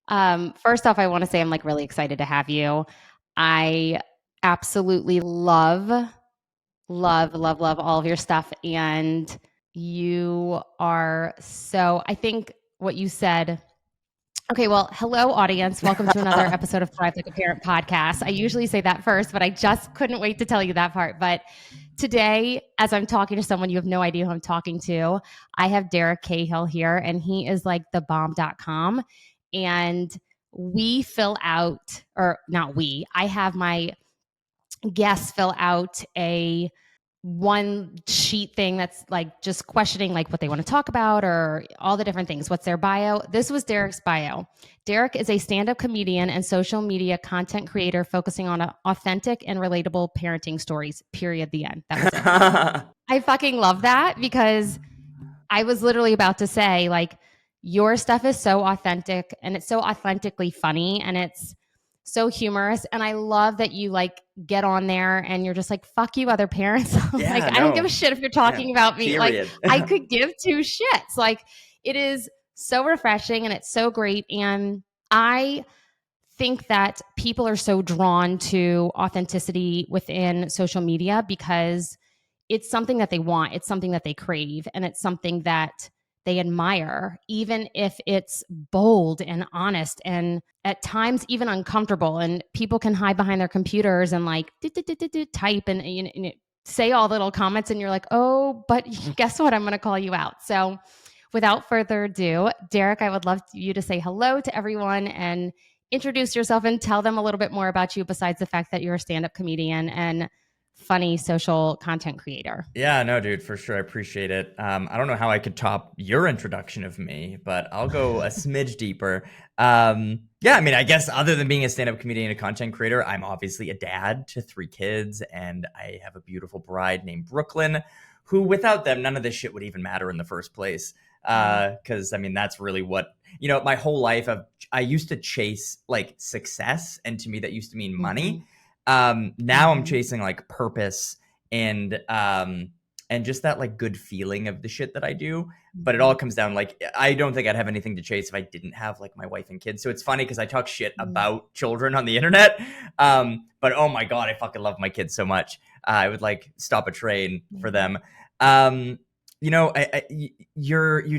First off, I want to say I'm like really excited to have you. I absolutely love all of your stuff. And you are so, I think what you said. Okay, well, hello, audience. Welcome to another episode of Thrive Like a Parent podcast. I usually say that first, but I just couldn't wait to tell you that part. But today, as I'm talking to someone, you have no idea who I'm talking to. I have Derrick Cahill here, and he is like the bomb.com. And we fill out, or not we, I have my guests fill out a one sheet thing that's like just questioning like what they want to talk about or all the different things. What's their bio? This was Derrick's bio. Derrick is a stand-up comedian and social media content creator focusing on authentic and relatable parenting stories, period, the end. That was it. I fucking love that because I was literally about to say like your stuff is so authentic and it's so authentically funny and it's so humorous. And I love that you like get on there and you're just like, fuck you, other parents. Yeah, like, I don't give a shit if you're talking about me. Period. Like, I could give two shits. Like, it is so refreshing and it's so great. And I think that people are so drawn to authenticity within social media because it's something that they want. It's something that they crave. And it's something that they admire, even if it's bold and honest and at times even uncomfortable. And people can hide behind their computers and like type and say all the little comments. And you're like, oh, but guess what? I'm going to call you out. So without further ado, Derrick, I would love you to say hello to everyone and introduce yourself and tell them a little bit more about you besides the fact that you're a stand-up comedian and funny social content creator. Yeah, no, dude, for sure. I appreciate it. I don't know how I could top your introduction of me, but I'll go a smidge deeper. Yeah, I mean, I guess other than being a stand-up comedian and a content creator, I'm obviously a dad to 3 kids, and I have a beautiful bride named Brooklyn, who without them, none of this shit would even matter in the first place. Because I mean, that's really what, my whole life I used to chase like success, and to me that used to mean money. Now I'm chasing like purpose and just that like good feeling of the shit that I do. But it all comes down like, I don't think I'd have anything to chase if I didn't have like my wife and kids. So it's funny because I talk shit about children on the internet. But oh my God, I fucking love my kids so much. I would like stop a train for them. You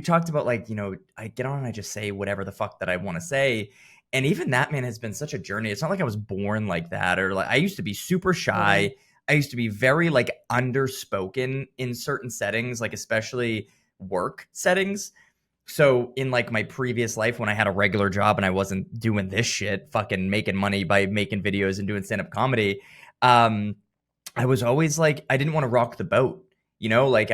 talked about like, I get on and I just say whatever the fuck that I want to say. And even that, man, has been such a journey. It's not like I was born like that, or like I used to be super shy. I used to be very like underspoken in certain settings, like especially work settings. So in like my previous life when I had a regular job and I wasn't doing this shit, fucking making money by making videos and doing stand-up comedy, I was always like, I didn't want to rock the boat. Like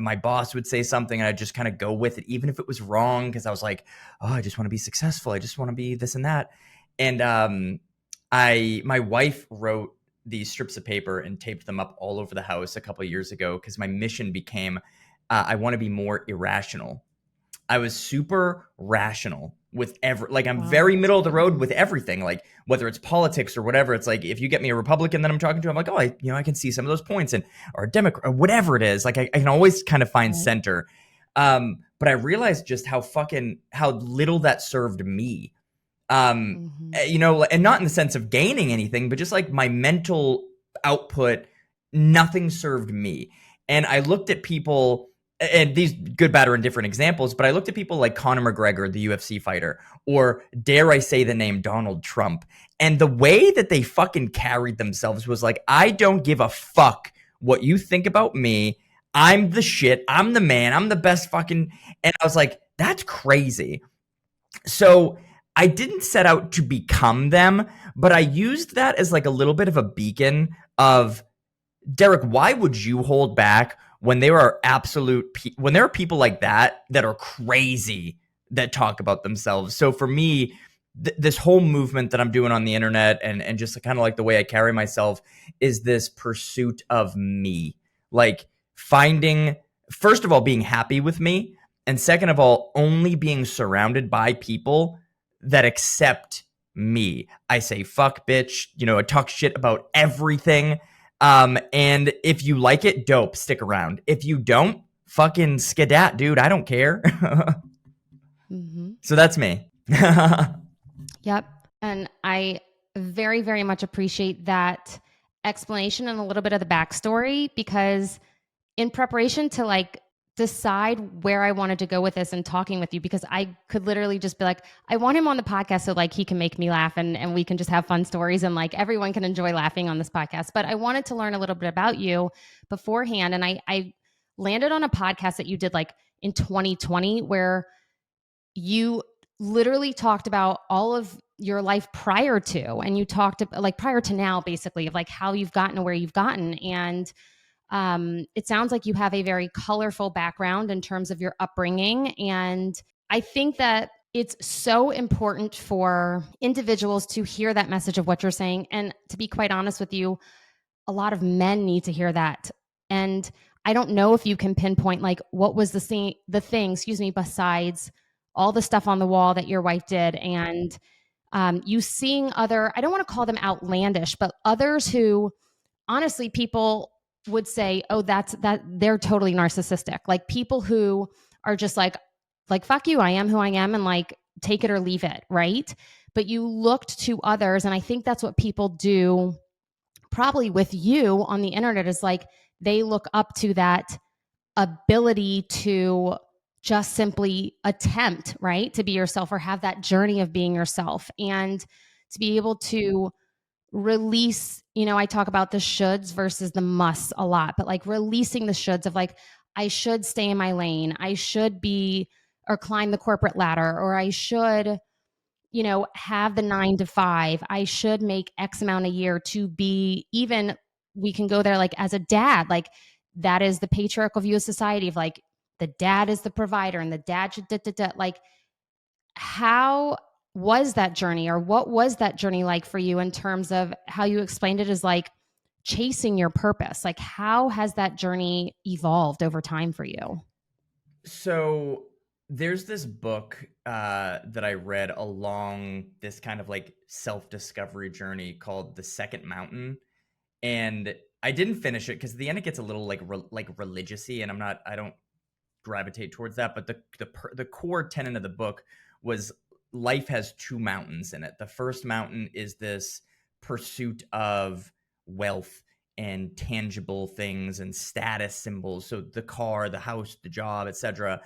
my boss would say something and I'd just kind of go with it, even if it was wrong. Cause I was like, oh, I just want to be successful. I just want to be this and that. And my wife wrote these strips of paper and taped them up all over the house a couple of years ago. Cause my mission became, I want to be more irrational. I was super rational with I'm very middle of the road with everything, like whether it's politics or whatever. It's like, if you get me a Republican that I'm talking to, I'm like, oh, I can see some of those points, or a Democrat or whatever it is. Like I can always kind of find center. But I realized just how little that served me. And not in the sense of gaining anything, but just like my mental output, nothing served me. And I looked at people, and these good, bad, or indifferent examples, but I looked at people like Conor McGregor, the UFC fighter, or dare I say the name Donald Trump. And the way that they fucking carried themselves was like, I don't give a fuck what you think about me. I'm the shit. I'm the man. I'm the best fucking. And I was like, that's crazy. So I didn't set out to become them, but I used that as like a little bit of a beacon of, Derrick, why would you hold back when there are when there are people like that are crazy that talk about themselves? So for me, this whole movement that I'm doing on the internet and just kind of like the way I carry myself is this pursuit of me, like finding, first of all, being happy with me. And second of all, only being surrounded by people that accept me. I say, fuck, bitch, I talk shit about everything. And if you like it, dope, stick around. If you don't, fucking skedat, dude. I don't care. So that's me. Yep. And I very, very much appreciate that explanation and a little bit of the backstory, because in preparation to like decide where I wanted to go with this and talking with you, because I could literally just be like, I want him on the podcast so like he can make me laugh, and we can just have fun stories, and like everyone can enjoy laughing on this podcast. But I wanted to learn a little bit about you beforehand. And I landed on a podcast that you did like in 2020 where you literally talked about all of your life prior to, and you talked like prior to now, basically, of like how you've gotten to where you've gotten. And it sounds like you have a very colorful background in terms of your upbringing. And I think that it's so important for individuals to hear that message of what you're saying. And to be quite honest with you, a lot of men need to hear that. And I don't know if you can pinpoint like what was the thing, besides all the stuff on the wall that your wife did, and you seeing other, I don't want to call them outlandish, but others who honestly people would say, oh, that they're totally narcissistic. Like people who are just like fuck you, I am who I am, and like take it or leave it, right? But you looked to others, and I think that's what people do probably with you on the internet, is like they look up to that ability to just simply attempt, right, to be yourself, or have that journey of being yourself, and to be able to release, I talk about the shoulds versus the musts a lot, but like releasing the shoulds of like, I should stay in my lane, I should be or climb the corporate ladder, or I should, have the 9 to 5, I should make X amount a year to be, even we can go there like as a dad, like that is the patriarchal view of society of like the dad is the provider and the dad should like how was that journey, or what was that journey like for you in terms of how you explained it as like chasing your purpose? Like how has that journey evolved over time for you? So there's this book that I read along this kind of like self-discovery journey called The Second Mountain, and I didn't finish it because at the end it gets a little like religious-y, and I don't gravitate towards that. But the core tenet of the book was life has two mountains in it. The first mountain is this pursuit of wealth and tangible things and status symbols, so the car, the house, the job, etc.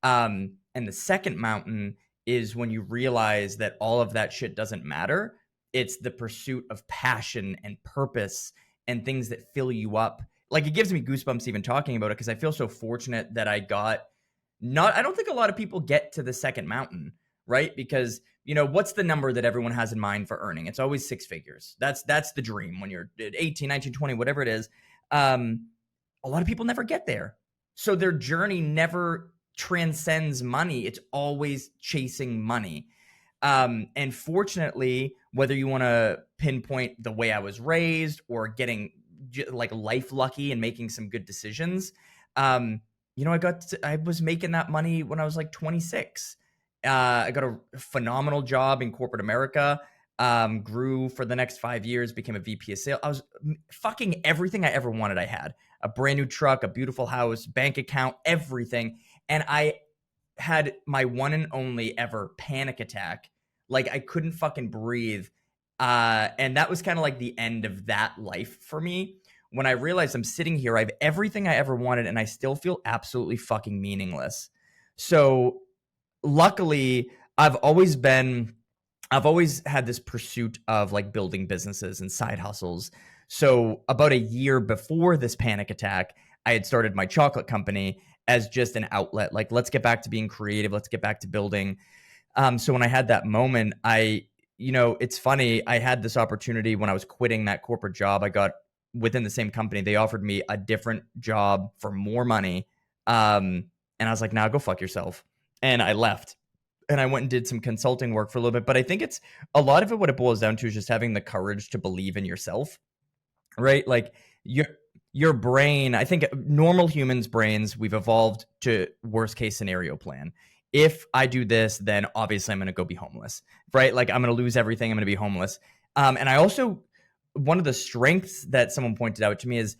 And the second mountain is when you realize that all of that shit doesn't matter. It's the pursuit of passion and purpose and things that fill you up. Like, it gives me goosebumps even talking about it, because I feel so fortunate that I don't think a lot of people get to the second mountain, right? Because, what's the number that everyone has in mind for earning? It's always six figures. That's the dream when you're 18, 19, 20, whatever it is. A lot of people never get there. So their journey never transcends money. It's always chasing money. And fortunately, whether you want to pinpoint the way I was raised or getting like life lucky and making some good decisions, I was making that money when I was like 26. I got a phenomenal job in corporate America, grew for the next 5 years, became a VP of sales. I was fucking everything I ever wanted. I had a brand new truck, a beautiful house, bank account, everything. And I had my one and only ever panic attack. Like, I couldn't fucking breathe. And that was kind of like the end of that life for me. When I realized I'm sitting here, I have everything I ever wanted, and I still feel absolutely fucking meaningless. So luckily, I've always had this pursuit of like building businesses and side hustles. So about a year before this panic attack, I had started my chocolate company as just an outlet. Like, let's get back to being creative. Let's get back to building. So when I had that moment, it's funny. I had this opportunity when I was quitting that corporate job. I got within the same company. They offered me a different job for more money. And I was like, nah, go fuck yourself. And I left. And I went and did some consulting work for a little bit. But I think it's a lot of it, what it boils down to is just having the courage to believe in yourself, right? Like your brain, I think normal humans' brains, we've evolved to worst case scenario plan. If I do this, then obviously I'm going to go be homeless, right? Like, I'm going to lose everything. I'm going to be homeless. And I also, one of the strengths that someone pointed out to me is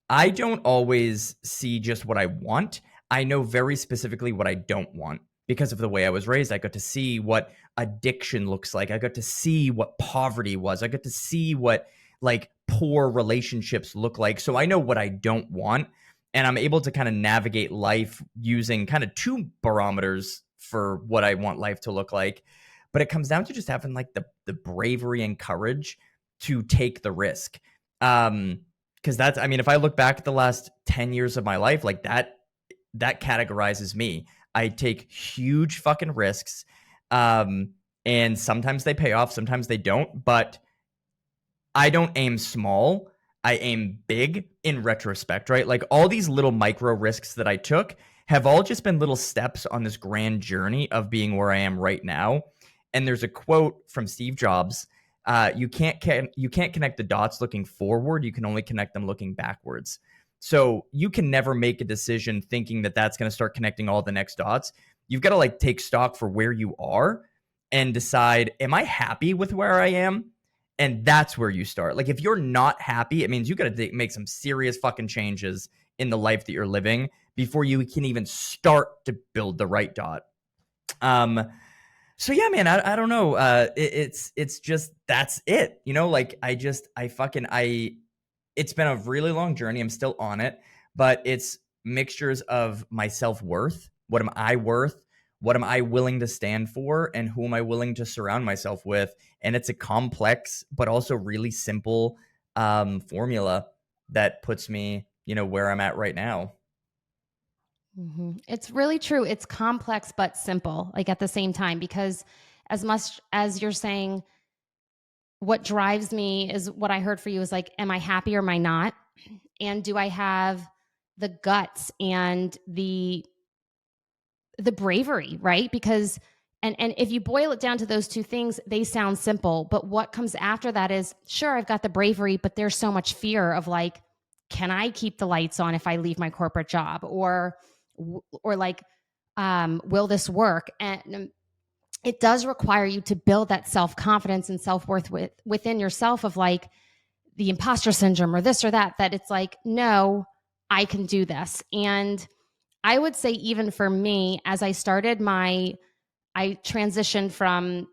I don't always see just what I want. I know very specifically what I don't want. because of the way I was raised. I got to see what addiction looks like. I got to see what poverty was. I got to see what like poor relationships look like. So I know what I don't want. And I'm able to kind of navigate life using kind of two barometers for what I want life to look like. But it comes down to just having like the bravery and courage to take the risk. Because that's, I mean, if I look back at the last 10 years of my life, like that categorizes me. I take huge fucking risks. And sometimes they pay off, sometimes they don't, but I don't aim small. I aim big in retrospect, right? Like all these little micro risks that I took have all just been little steps on this grand journey of being where I am right now. And there's a quote from Steve Jobs. You can't connect the dots looking forward. You can only connect them looking backwards. So you can never make a decision thinking that that's going to start connecting all the next dots. You've got to like take stock for where you are and decide, am I happy with where I am? And that's where you start. Like if you're not happy, it means you got to make some serious fucking changes in the life that you're living before you can even start to build the right dot. So yeah, man, I don't know. It's just, that's it. You know, like it's been a really long journey. I'm still on it, but it's mixtures of my self-worth. What am I worth? What am I willing to stand for? And who am I willing to surround myself with? And it's a complex, but also really simple formula that puts me, you know, where I'm at right now. It's really true. It's complex, but simple, like at the same time, because as much as you're saying, what drives me is what I heard for you is like, am I happy or am I not? And do I have the guts and the bravery, right? Because and if you boil it down to those two things, they sound simple, but what comes after that is, sure, I've got the bravery, but there's so much fear of like, can I keep the lights on if I leave my corporate job, or like, will this work? And it does require you to build that self-confidence and self-worth within yourself of like the imposter syndrome or this or that it's like, no, I can do this. And I would say even for me, as I transitioned from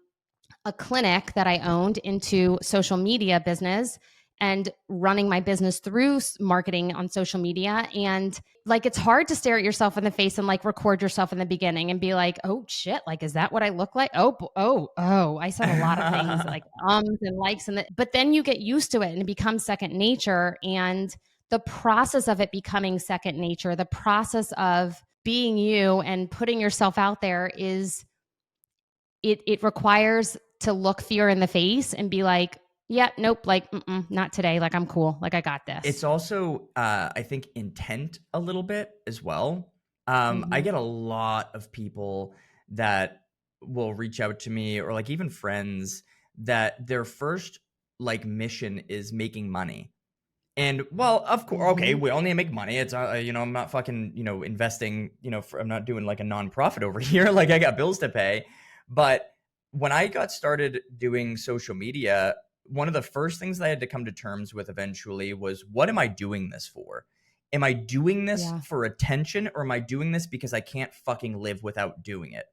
a clinic that I owned into social media business and running my business through marketing on social media. And like, it's hard to stare at yourself in the face and like record yourself in the beginning and be like, oh shit, like, is that what I look like? Oh, I said a lot of things like and likes but then you get used to it and it becomes second nature. And the process of it becoming second nature, the process of being you and putting yourself out there is, it requires to look fear in the face and be like, yeah, nope, like, not today. Like, I'm cool. Like, I got this. It's also, I think, intent a little bit as well. I get a lot of people that will reach out to me, or like even friends, that their first like mission is making money. And well, of course, okay, we only make money. It's you know, I'm not fucking, you know, investing, you know, I'm not doing like a nonprofit over here. Like I got bills to pay. But when I got started doing social media, one of the first things that I had to come to terms with eventually was, what am I doing this for? Am I doing this for attention, or am I doing this because I can't fucking live without doing it?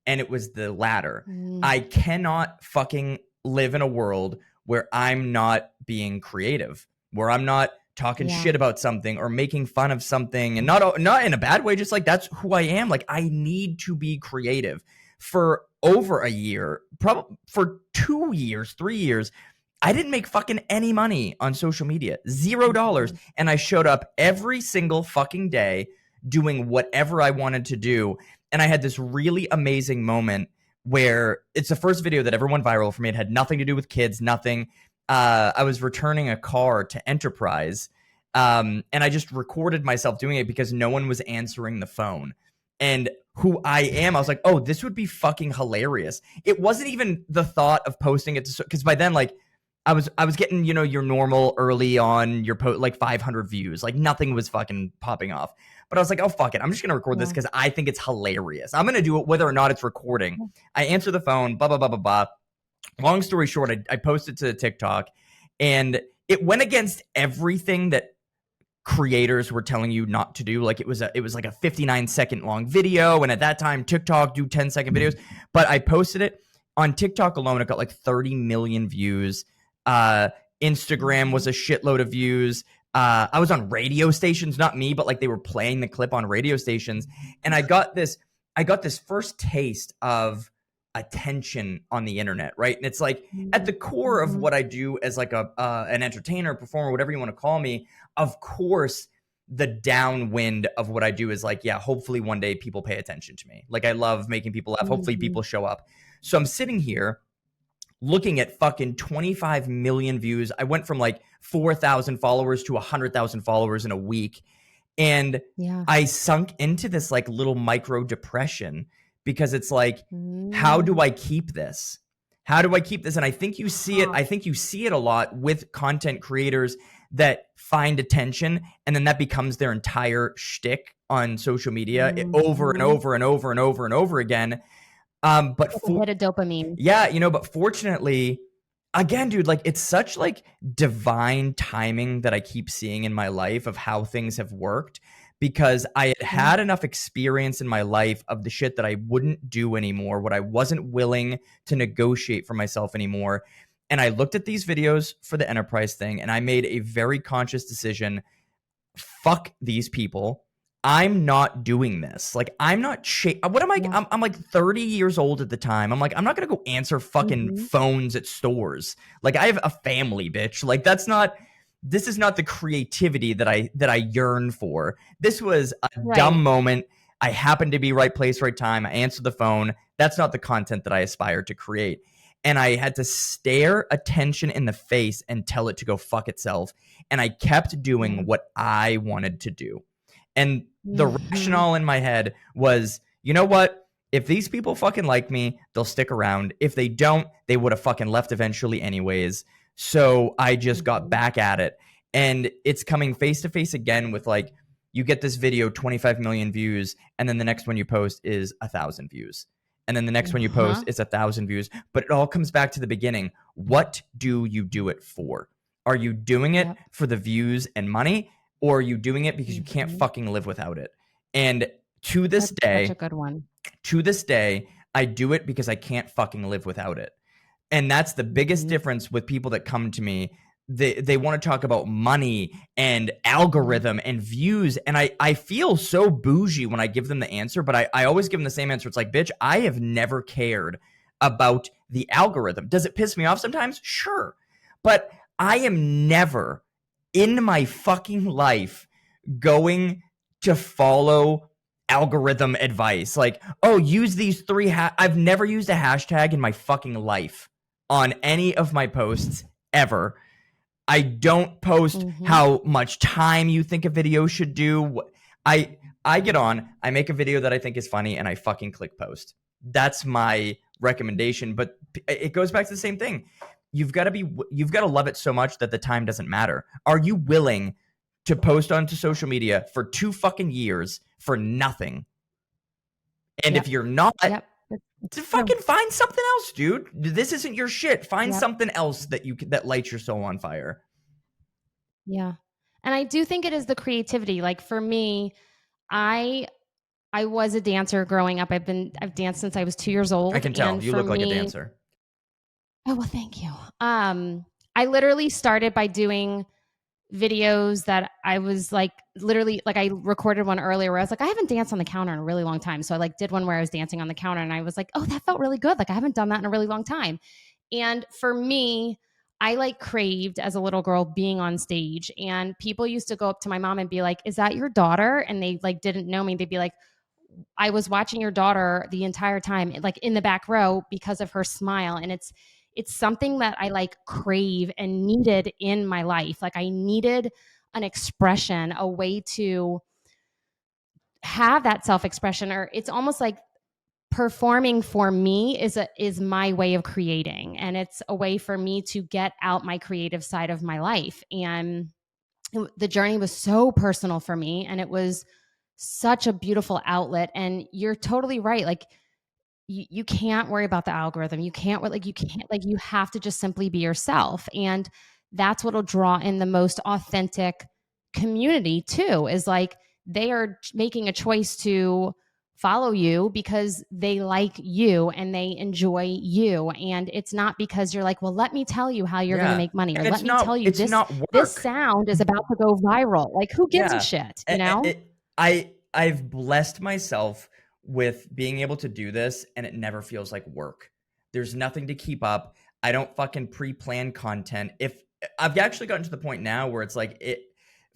And it was the latter. I cannot fucking live in a world where I'm not being creative, where I'm not talking shit about something or making fun of something, and not in a bad way, just like that's who I am. Like I need to be creative. For over a year, probably for 2 years, 3 years, I didn't make fucking any money on social media, $0. And I showed up every single fucking day doing whatever I wanted to do. And I had this really amazing moment where it's the first video that ever went viral for me. It had nothing to do with kids, nothing. I was returning a car to Enterprise, and I just recorded myself doing it because no one was answering the phone. And who I am, I was like, oh, this would be fucking hilarious. It wasn't even the thought of posting it, because by then, like, I was getting, you know, your normal early on your post, like 500 views, like nothing was fucking popping off. But I was like, oh, fuck it. I'm just going to record this because I think it's hilarious. I'm going to do it whether or not it's recording. I answer the phone, blah, blah, blah, blah, blah. Long story short, I posted to TikTok, and it went against everything that creators were telling you not to do. Like it was like a 59-second long video, and at that time TikTok do 10-second videos. But I posted it on TikTok alone. It got like 30 million views. Instagram was a shitload of views. I was on radio stations, not me, but like they were playing the clip on radio stations, and I got this first taste of attention on the internet, right? And it's like at the core of what I do as like an entertainer, performer, whatever you want to call me. Of course, the downwind of what I do is like, yeah, hopefully one day people pay attention to me. Like I love making people laugh. Hopefully people show up. So I'm sitting here looking at fucking 25 million views. I went from like 4,000 followers to 100,000 followers in a week. And I sunk into this like little micro depression because it's like, how do I keep this? How do I keep this? And I think you see it. I think you see it a lot with content creators that find attention, and then that becomes their entire shtick on social media over and over and over and over and over again. But hit a dopamine. Yeah, but fortunately, again, dude, like it's such like divine timing that I keep seeing in my life of how things have worked, because I had enough experience in my life of the shit that I wouldn't do anymore, what I wasn't willing to negotiate for myself anymore. And I looked at these videos for the enterprise thing, and I made a very conscious decision. Fuck these people. I'm not doing this. Like, I'm not what am I? I'm like 30 years old at the time. I'm like, I'm not going to go answer fucking phones at stores. Like, I have a family, bitch. Like, this is not the creativity that I yearn for. This was a dumb moment. I happened to be right place, right time. I answered the phone. That's not the content that I aspire to create. And I had to stare attention in the face and tell it to go fuck itself. And I kept doing what I wanted to do. And the rationale in my head was, you know what? If these people fucking like me, they'll stick around. If they don't, they would have fucking left eventually anyways. So I just got back at it. And it's coming face to face again with like, you get this video, 25 million views, and then the next one you post is 1,000 views. And then the next one you post is 1,000 views. But it all comes back to the beginning. What do you do it for? Are you doing it for the views and money? Or are you doing it because you can't fucking live without it? And to this day, such a good one. To this day, I do it because I can't fucking live without it. And that's the biggest difference with people that come to me. They want to talk about money and algorithm and views. And I feel so bougie when I give them the answer, but I always give them the same answer. It's like, bitch, I have never cared about the algorithm. Does it piss me off sometimes? Sure. But I am never in my fucking life going to follow algorithm advice. Like, oh, use these three. I've never used a hashtag in my fucking life on any of my posts ever. I don't post how much time you think a video should do. I get on, I make a video that I think is funny, and I fucking click post. That's my recommendation. But it goes back to the same thing. You've got to love it so much that the time doesn't matter. Are you willing to post onto social media for 2 fucking years for nothing? And if you're not, to fucking find something else, dude. This isn't your shit. Find something else that lights your soul on fire. Yeah. And I do think it is the creativity. Like for me, I was a dancer growing up. I've danced since I was 2 years old. I can tell. You look like a dancer. Oh, well, thank you. I literally started by doing videos that I was like, literally, like I recorded one earlier where I was like, I haven't danced on the counter in a really long time. So I like did one where I was dancing on the counter, and I was like, oh, that felt really good. Like I haven't done that in a really long time. And for me, I like craved as a little girl being on stage, and people used to go up to my mom and be like, is that your daughter? And they like didn't know me. They'd be like, I was watching your daughter the entire time, like in the back row because of her smile. And it's something that I like crave and needed in my life. Like I needed an expression, a way to have that self-expression, or it's almost like performing for me is my way of creating. And it's a way for me to get out my creative side of my life. And the journey was so personal for me, and it was such a beautiful outlet. And you're totally right. Like you can't worry about the algorithm. You have to just simply be yourself. And that's what'll draw in the most authentic community too, is like they are making a choice to follow you because they like you and they enjoy you, and it's not because you're like, well, let me tell you how you're going to Yeah. make money, or And let me tell you it's this not work. sound is about to go viral. Like, who gives a Yeah. shit, you A- know? I've blessed myself with being able to do this and it never feels like work. There's nothing to keep up. I don't fucking pre-plan content. If I've actually gotten to the point now where it's like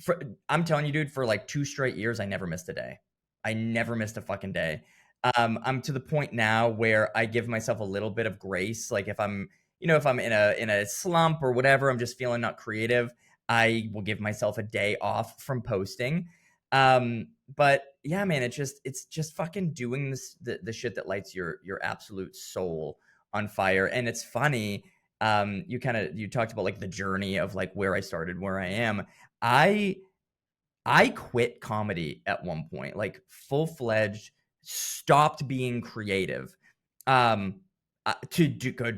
for I'm telling you, dude, for like 2 straight years I never missed a day. I never missed a fucking day. I'm to the point now where I give myself a little bit of grace. Like if I'm, if I'm in a slump or whatever, I'm just feeling not creative, I will give myself a day off from posting. But yeah, man, it's just fucking doing the shit that lights your absolute soul on fire. And it's funny. You talked about like the journey of like where I started, where I am. I I quit comedy at one point, like full-fledged, stopped being creative, um, to go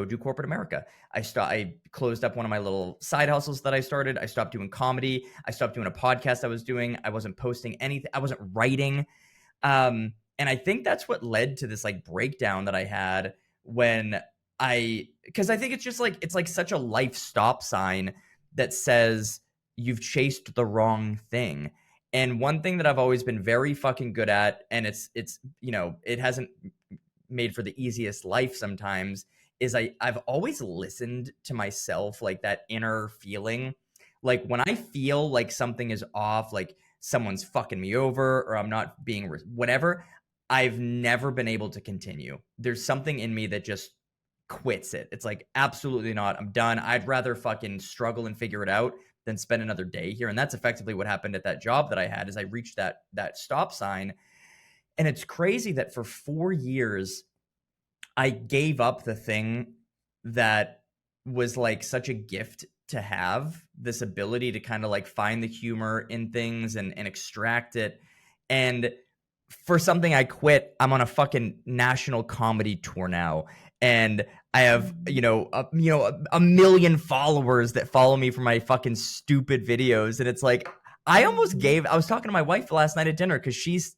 do corporate America. I closed up one of my little side hustles that I started. I stopped doing comedy. I stopped doing a podcast I was doing. I wasn't posting anything. I wasn't writing. And I think that's what led to this like breakdown that I had when because I think it's like such a life stop sign that says you've chased the wrong thing. And one thing that I've always been very fucking good at, and it's it hasn't made for the easiest life sometimes, is I've always listened to myself, like that inner feeling. Like when I feel like something is off, like someone's fucking me over or I'm not being whatever, I've never been able to continue. There's something in me that just quits it. It's like, absolutely not. I'm done. I'd rather fucking struggle and figure it out than spend another day here. And that's effectively what happened at that job that I had. Is I reached that stop sign. And it's crazy that for 4 years I gave up the thing that was like such a gift to have, this ability to kind of like find the humor in things and extract it. And for something I quit, I'm on a fucking national comedy tour now. And I have, a million followers that follow me for my fucking stupid videos. And it's like, I was talking to my wife last night at dinner because she's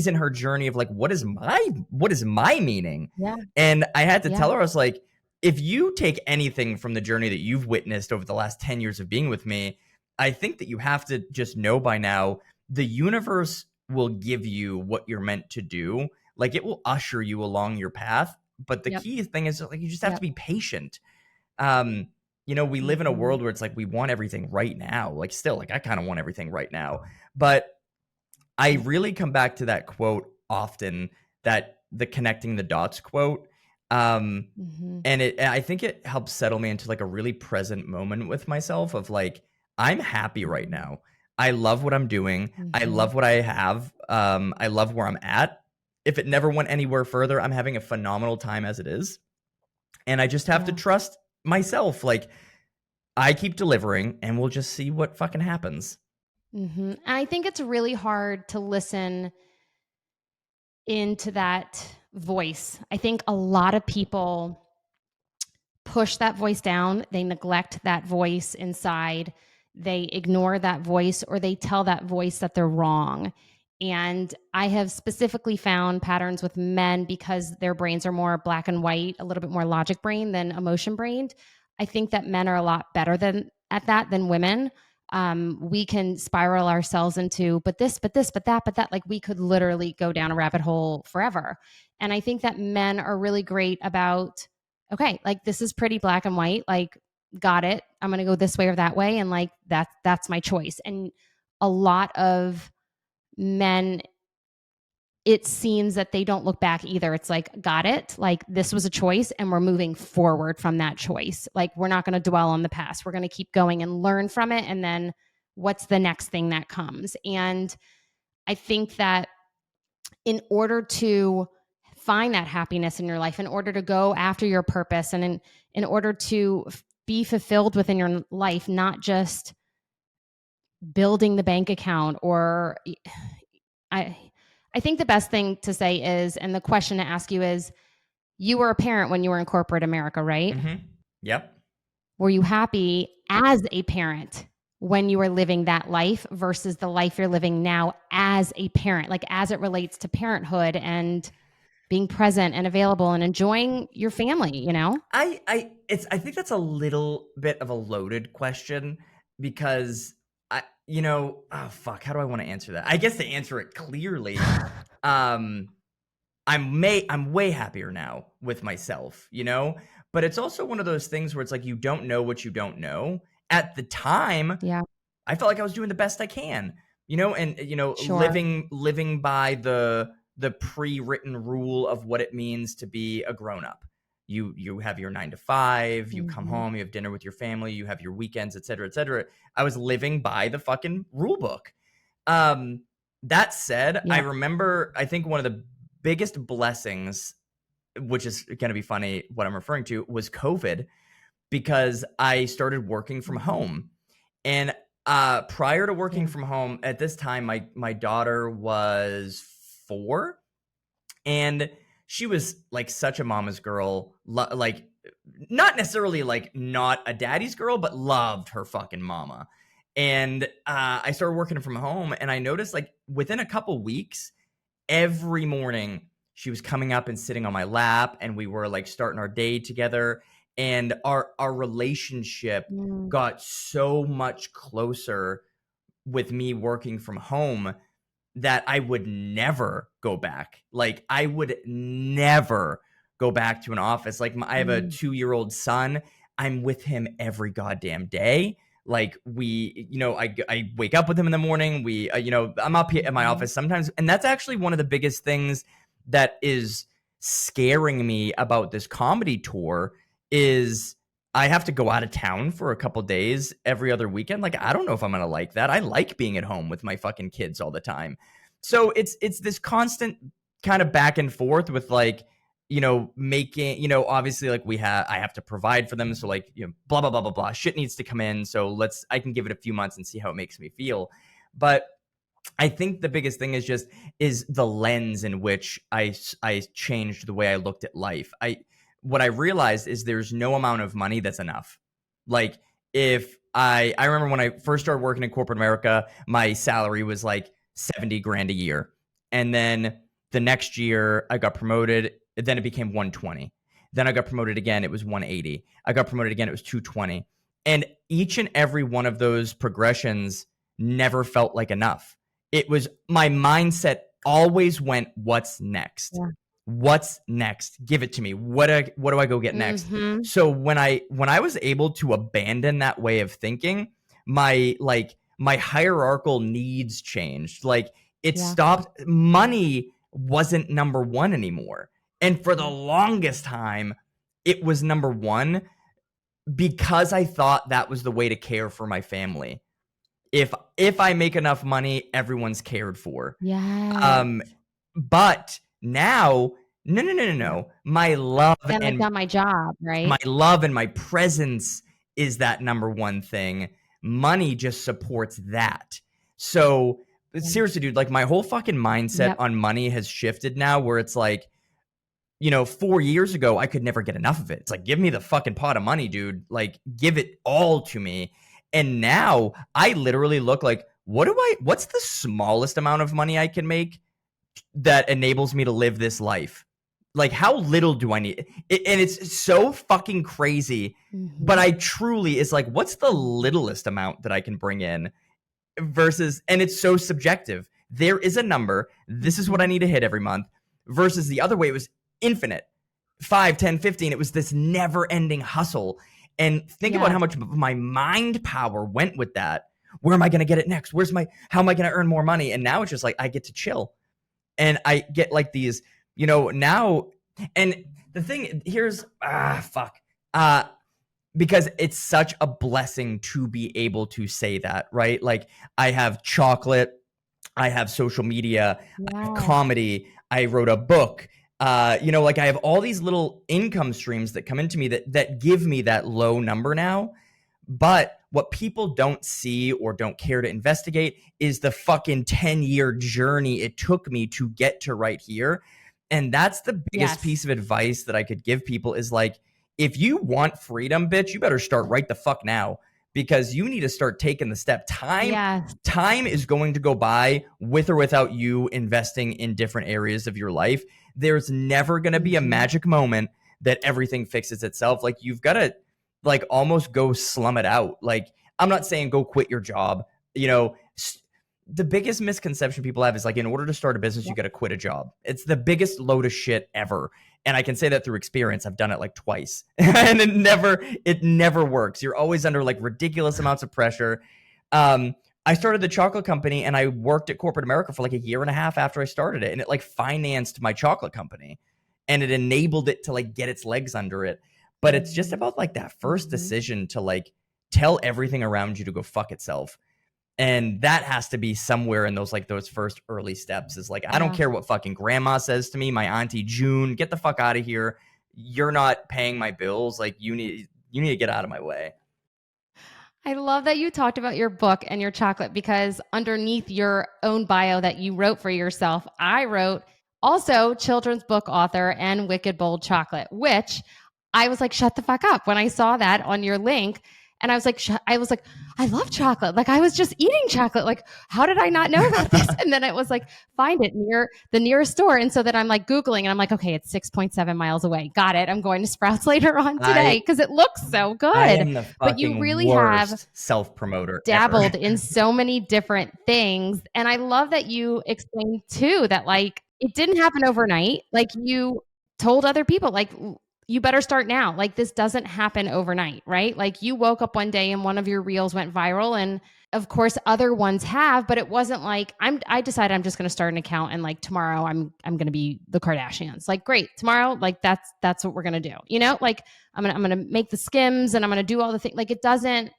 in her journey of like, what is my meaning? Yeah. And I had to tell Yeah. her, I was like, if you take anything from the journey that you've witnessed over the last 10 years of being with me, I think that you have to just know by now, the universe will give you what you're meant to do. Like it will usher you along your path. But the Yep. key thing is like, you just have Yep. to be patient. We live in a Mhm. world where it's like, we want everything right now. Like still, like I kind of want everything right now. But I really come back to that quote often, that the connecting the dots quote. Mhm. And I think it helps settle me into like a really present moment with myself of like, I'm happy right now. I love what I'm doing. I Mhm. love what I have. I love where I'm at. If it never went anywhere further, I'm having a phenomenal time as it is. And I just have to Yeah. trust myself. Like I keep delivering and we'll just see what fucking happens. Mhm. And I think it's really hard to listen into that voice. I think a lot of people push that voice down, they neglect that voice inside, they ignore that voice, or they tell that voice that they're wrong. And I have specifically found patterns with men because their brains are more black and white, a little bit more logic brain than emotion brained. I think that men are a lot better than at that than women. We can spiral ourselves into, but this, but that. Like we could literally go down a rabbit hole forever. And I think that men are really great about, okay, like this is pretty black and white. Like, got it. I'm going to go this way or that way. And like, that's my choice. And a lot of men, it seems that they don't look back either. It's like, got it. Like, this was a choice and we're moving forward from that choice. Like, we're not going to dwell on the past. We're going to keep going and learn from it. And then what's the next thing that comes? And I think that in order to find that happiness in your life, in order to go after your purpose, and in order to be fulfilled within your life, not just building the bank account or I I think the best thing to say is, and the question to ask you is, you were a parent when you were in corporate America, right? Mm-hmm. Yep. Were you happy as a parent? when you were living that life versus the life you're living now as a parent, like as it relates to parenthood and being present and available and enjoying your family, you know? I think that's a little bit of a loaded question because oh fuck, how do I want to answer that? I guess to answer it clearly, um I'm way happier now with myself, but it's also one of those things where it's like you don't know what you don't know. At the time, Yeah, I felt like I was doing the best I can, and sure. living by the pre-written rule of what it means to be a grown-up. You have your 9 to 5, you come Mhm. home, you have dinner with your family, you have your weekends, et cetera, et cetera. I was living by the fucking rule book. Um, that said, I Yeah. remember, I think one of the biggest blessings, which is going to be funny, what I'm referring to, was COVID, because I started working from Mhm. home. And prior to working Yeah. from home, at this time, my daughter was 4, and she was like such a mama's girl, like not necessarily like not a daddy's girl, but loved her fucking mama. And I started working from home, and I noticed like within a couple weeks, every morning she was coming up and sitting on my lap, and we were like starting our day together, and our relationship Mm. got so much closer with me working from home that I would never go back. Like I would never go back to an office. Like I have a Mm. 2-year-old son. I'm with him every goddamn day. Like I wake up with him in the morning. I'm up here at my Mhm. office sometimes, and that's actually one of the biggest things that is scaring me about this comedy tour is I have to go out of town for a couple days every other weekend. Like I don't know if I'm gonna like that. I like being at home with my fucking kids all the time. So it's this constant kind of back and forth with like, making, obviously like I have to provide for them. So like, blah, blah, blah, blah, blah. Shit needs to come in. So I can give it a few months and see how it makes me feel. But I think the biggest thing is the lens in which I changed the way I looked at life. What I realized is there's no amount of money that's enough. Like if I remember when I first started working in corporate America, my salary was like 70 grand a year. And then the next year I got promoted, then it became 120. Then I got promoted again, it was 180. I got promoted again, it was 220. And each and every one of those progressions never felt like enough. It was my mindset always went, what's next? Yeah. What's next? Give it to me. What do I go get next? Mhm. So when I was able to abandon that way of thinking, my hierarchical needs changed. Like it Yeah. stopped, money wasn't number 1 anymore. And for the longest time, it was number 1 because I thought that was the way to care for my family. If I make enough money, everyone's cared for. Yes. Um, but now, no, no, no, no, Yeah. no. I've done my job, My right? love and my presence is that number 1 thing. Money just supports that. So Yeah. seriously, dude, like my whole fucking mindset Yep. on money has shifted now where it's like, 4 years ago, I could never get enough of it. It's like, give me the fucking pot of money, dude. Like, give it all to me. And now I literally look like, what's the smallest amount of money I can make that enables me to live this life? Like, how little do I need? And it's so fucking crazy. But Mhm. I truly, it's like, what's the littlest amount that I can bring in versus, and it's so subjective. There is a number. This is what I Mhm. need to hit every month versus the other way. It was infinite. 5, 10, 15. It was this never ending hustle. And think about how Yes. much of my mind power went with that. Where am I going to get it next? How am I going to earn more money? And now it's just like, I get to chill and I get like these, now. And the thing here's, fuck. Because it's such a blessing to be able to say that, right? Like I have chocolate, I have social media, I have Yes. comedy, I wrote a book. Like I have all these little income streams that come into me that give me that low number now. But what people don't see or don't care to investigate is the fucking 10-year journey it took me to get to right here. And that's the biggest Yes. piece of advice that I could give people is like, if you want freedom, bitch, you better start right the fuck now because you need to start taking the step. Yes. Time is going to go by with or without you investing in different areas of your life. There's never going to be a magic moment that everything fixes itself. Like, you've got to like almost go slum it out. Like, I'm not saying go quit your job. You know, the biggest misconception people have is like, in order to start a business, you got to quit a job. It's the biggest load of shit ever. And I can say that through experience. I've done it like twice and it never works. You're always under like ridiculous amounts of pressure. I started the chocolate company and I worked at corporate America for like a year and a half after I started it. And it like financed my chocolate company and it enabled it to like get its legs under it. But it's just about like that first decision to like tell everything around you to go fuck itself. And that has to be somewhere in those first early steps is like, I don't care what fucking grandma says to me, my auntie June, get the fuck out of here. You're not paying my bills. Like, you need to get out of my way. I love that you talked about your book and your chocolate, because underneath your own bio that you wrote for yourself, I wrote also children's book author and Wicked Bold Chocolate, which I was like, shut the fuck up when I saw that on your link. And I was like, I love chocolate. Like, I was just eating chocolate. Like, how did I not know about this? And then it was like, find it near the nearest store. And so that I'm like Googling and I'm like, okay, it's 6.7 miles away. Got it. I'm going to Sprouts later on today because it looks so good. I am the but you really worst have self-promoter dabbled ever. in so many different things. And I love that you explained too, that like, it didn't happen overnight. Like, you told other people, like, you better start now. Like, this doesn't happen overnight, right? Like, you woke up one day and one of your reels went viral, and of course other ones have, but it wasn't like I decided I'm just going to start an account and like tomorrow I'm going to be the Kardashians. Like, great, tomorrow, like that's what we're going to do. You know, like I'm going to make the Skims and I'm going to do all the things. Like, it doesn't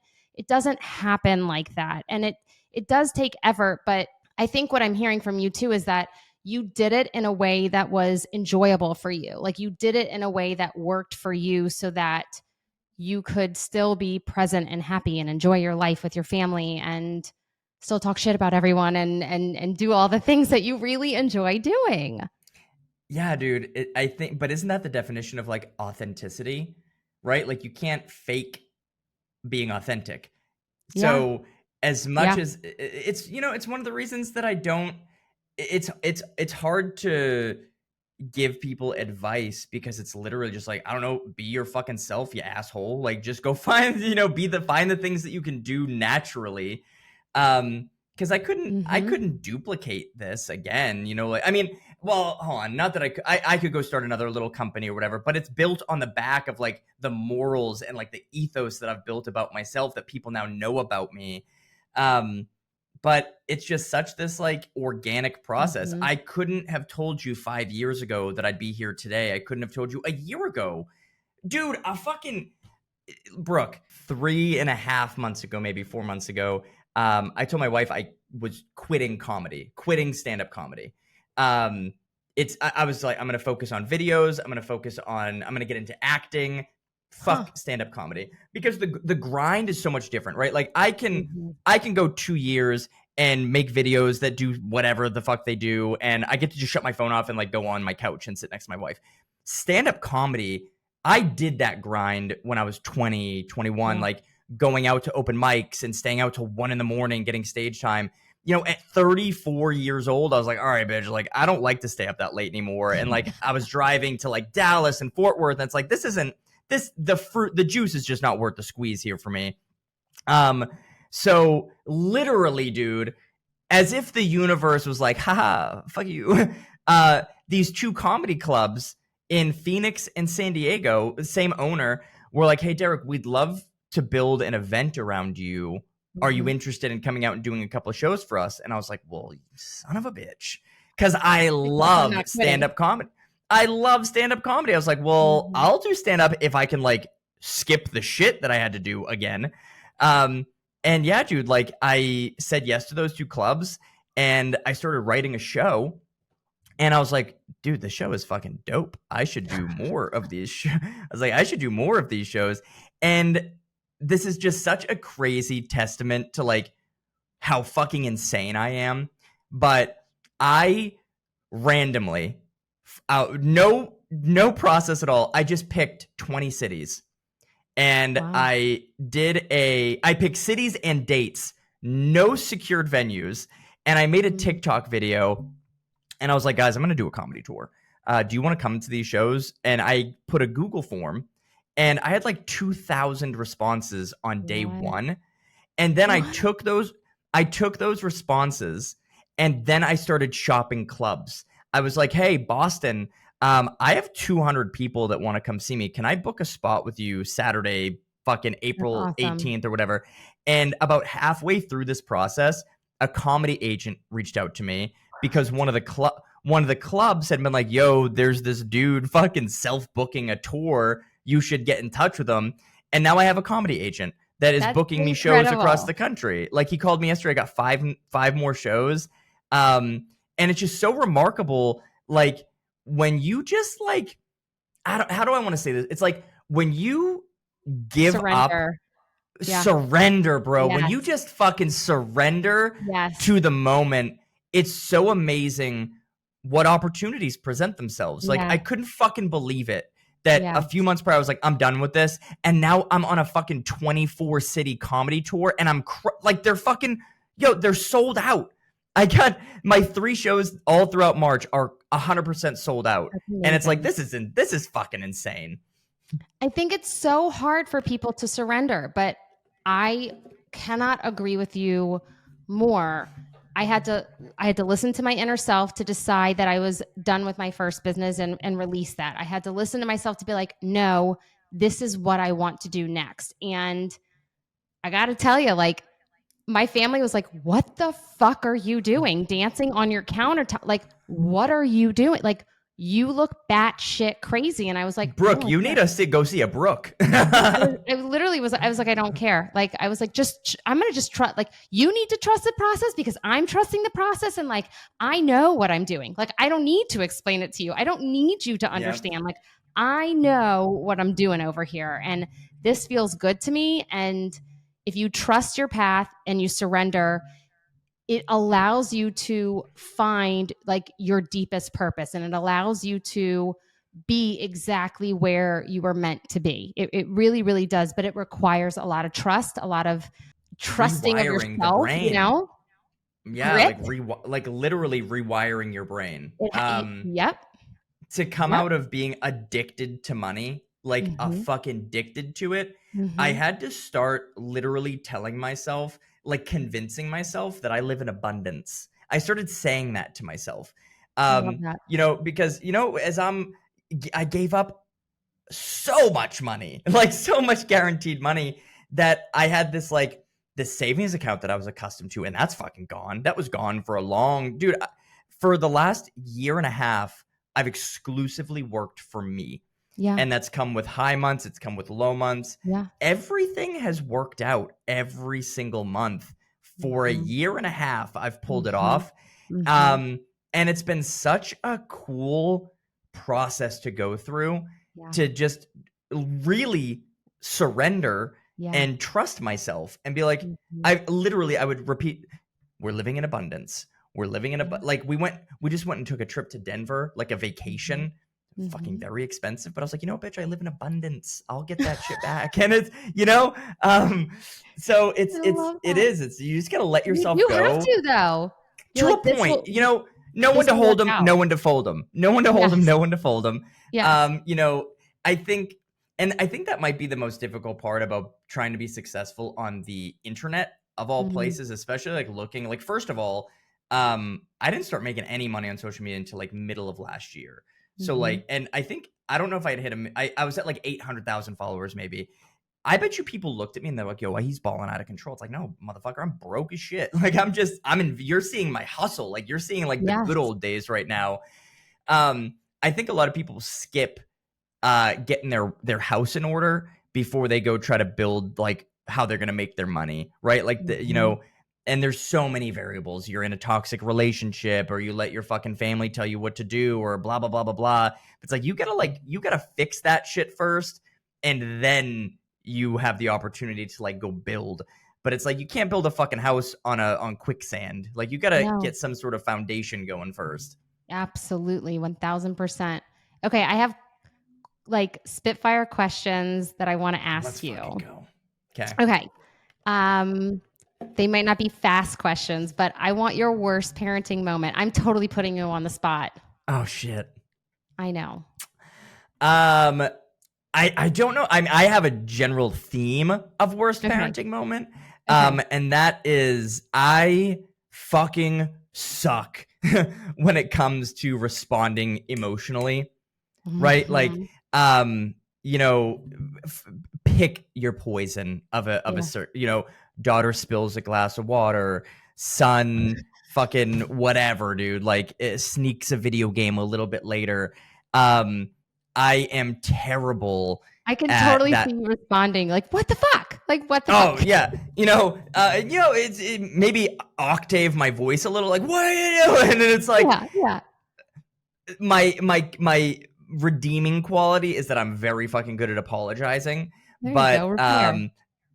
happen like that. And it does take effort, but I think what I'm hearing from you too is that you did it in a way that was enjoyable for you. Like, you did it in a way that worked for you so that you could still be present and happy and enjoy your life with your family and still talk shit about everyone and do all the things that you really enjoy doing. Yeah, dude. I think, but isn't that the definition of like authenticity, right? Like, you can't fake being authentic. So as much as it's, you know, it's one of the reasons that I don't, it's hard to give people advice because it's literally just like, I don't know, be your fucking self, you asshole. Like, just go find, you know, find the things that you can do naturally. Because I couldn't duplicate this again, you know, like, I mean, well, hold on, not that I could go start another little company or whatever, but it's built on the back of like the morals and like the ethos that I've built about myself that people now know about me. But it's just such this like organic process. I couldn't have told you 5 years ago that I'd be here today. I couldn't have told you a year ago. Dude, Brooke, 3.5 months ago, maybe 4 months ago, I told my wife I was quitting stand-up comedy. I was like, I'm going to focus on videos. I'm going to get into acting. Fuck stand-up comedy, because the grind is so much different, right? Like, I can go 2 years and make videos that do whatever the fuck they do, and I get to just shut my phone off and like go on my couch and sit next to my wife. Stand-up comedy, I did that grind when I was 20, 21, like going out to open mics and staying out till 1 a.m, getting stage time. You know, at 34 years old, I was like, all right, bitch, like, I don't like to stay up that late anymore. And like, I was driving to like Dallas and Fort Worth, and it's like, the juice is just not worth the squeeze here for me. So literally, dude, as if the universe was like, haha, fuck you. These 2 comedy clubs in Phoenix and San Diego, the same owner, were like, hey, Derek, we'd love to build an event around you. Are you interested in coming out and doing a couple of shows for us? And I was like, well, son of a bitch. Because I love stand-up comedy. I was like, well, I'll do stand-up if I can like skip the shit that I had to do again. And yeah, dude, like, I said yes to those 2 clubs and I started writing a show, and I was like, dude, the show is fucking dope. I should do more of these shows. And this is just such a crazy testament to like how fucking insane I am. But I randomly, no process at all, I just picked 20 cities. And Wow. I picked cities and dates, no secured venues. And I made a TikTok video and I was like, guys, I'm going to do a comedy tour. Do you want to come to these shows? And I put a Google form and I had like 2,000 responses on day one. And then I took those responses and then I started shopping clubs. I was like, hey, Boston, I have 200 people that want to come see me. Can I book a spot with you Saturday, fucking That's April awesome. 18th or whatever? And about halfway through this process, a comedy agent reached out to me because one of the clubs had been like, yo, there's this dude fucking self-booking a tour. You should get in touch with him. And now I have a comedy agent that is That's booking me shows across the country. Like, he called me yesterday. I got five more shows. And it's just so remarkable. Like, when you just like, how do I want to say this? It's like when you give Surrender. surrender, bro. Yes. When you just fucking surrender Yes. to the moment, it's so amazing what opportunities present themselves. Like, I couldn't fucking believe it that a few months prior I was like, I'm done with this, and now I'm on a fucking 24 city comedy tour, and I'm like, they're fucking, they're sold out. I got my 3 shows all throughout March are 100% sold out, and it's like, this is fucking insane. I think it's so hard for people to surrender, but I cannot agree with you more. I had to listen to my inner self to decide that I was done with my first business and release that. I had to listen to myself to be like, no, this is what I want to do next. And I got to tell you, like, my family was like, what the fuck are you doing? Dancing on your countertop? Like, what are you doing? Like, you look batshit crazy. And I was like, Brooke, you need us to go see a Brooke. I was like, I don't care. Like, I was like, I'm going to just trust, like, you need to trust the process because I'm trusting the process. And like, I know what I'm doing. Like, I don't need to explain it to you. I don't need you to understand. Yep. Like, I know what I'm doing over here. And this feels good to me. And if you trust your path and you surrender, it allows you to find like your deepest purpose, and it allows you to be exactly where you were meant to be. It really, really does. But it requires a lot of trust, a lot of trusting rewiring of yourself, the brain. Yeah, grit. like literally rewiring your brain. Yep. To come out of being addicted to money, like a fucking addicted to it, I had to start literally telling myself, like convincing myself that I live in abundance. I started saying that to myself. I love that. Because, as I gave up so much money, like so much guaranteed money, that I had this savings account that I was accustomed to, and that's fucking gone. That was gone for for the last year and a half. I've exclusively worked for me. Yeah. And that's come with high months. It's come with low months. Yeah. Everything has worked out every single month for a year and a half. I've pulled it off. And it's been such a cool process to go through, to just really surrender and trust myself and be like, I would repeat, we're living in abundance. We're living in we just went and took a trip to Denver, like a vacation. Fucking very expensive, but I was like, bitch, I live in abundance. I'll get that shit back. And it's, so it's you just gotta let yourself go. You have to, though. To a point, no one to hold them, no one to fold them. No one to hold them, no one to fold them. Yes. I think that might be the most difficult part about trying to be successful on the internet of all places, especially like looking, like, first of all, I didn't start making any money on social media until like middle of last year. So and I don't know if I'd hit him. I was at like 800,000 followers maybe. I bet you people looked at me and they're like, yo, he's balling out of control. It's like, no, motherfucker, I'm broke as shit. Like, you're seeing my hustle. Like, you're seeing like the good old days right now. I think a lot of people skip getting their house in order before they go try to build like how they're going to make their money. Right. Like, and there's so many variables. You're in a toxic relationship, or you let your fucking family tell you what to do, or blah, blah, blah, blah, blah. It's like, you gotta fix that shit first. And then you have the opportunity to like go build. But it's like, you can't build a fucking house on quicksand. Like, you gotta get some sort of foundation going first. Absolutely. 1000%. Okay. I have like spitfire questions that I want to ask Let's you. fucking go. Okay. Okay. They might not be fast questions, but I want your worst parenting moment. I'm totally putting you on the spot. Oh shit. I know. I don't know. I have a general theme of worst parenting moment. And that is I fucking suck when it comes to responding emotionally. Right? Like, you know, pick your poison of a certain, you know, daughter spills a glass of water, son fucking whatever, dude, like it sneaks a video game a little bit later. I am terrible I can at totally that. see you responding like, what the fuck? Like, what the Oh fuck? yeah, it's maybe octave my voice a little, like what are you doing? And it's like, yeah. My redeeming quality is that I'm very fucking good at apologizing. There But you go. Repair.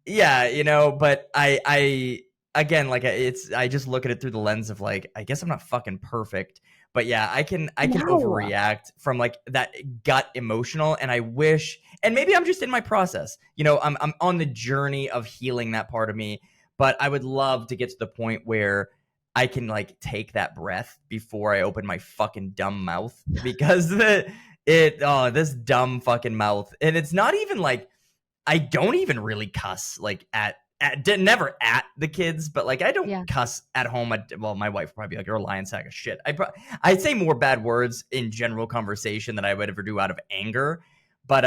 yeah, you know, but I again, like I just look at it through the lens of like, I guess I'm not fucking perfect, but yeah, I can No. overreact from like that gut emotional, and I wish, and maybe I'm just in my process, you know, I'm on the journey of healing that part of me, but I would love to get to the point where I can like take that breath before I open my fucking dumb mouth, because this dumb fucking mouth, and it's not even like, I don't even really cuss like never at the kids, but like I don't cuss at home. Well, my wife would probably be like, "You're a lying sack of shit." I'd say more bad words in general conversation than I would ever do out of anger. But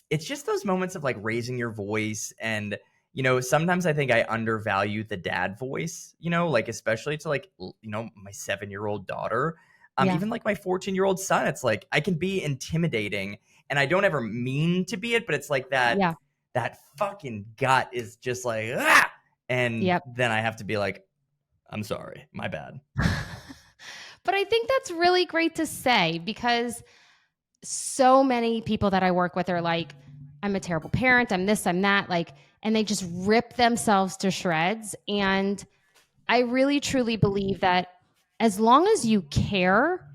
it's just those moments of like raising your voice, and you know, sometimes I think I undervalue the dad voice. You know, like especially to like my 7-year-old daughter. Even like my 14-year-old son. It's like I can be intimidating. And I don't ever mean to be it, but it's like that fucking gut is just like, ah! And then I have to be like, I'm sorry, my bad. But I think that's really great to say, because so many people that I work with are like, I'm a terrible parent, I'm this, I'm that, like, and they just rip themselves to shreds. And I really truly believe that as long as you care,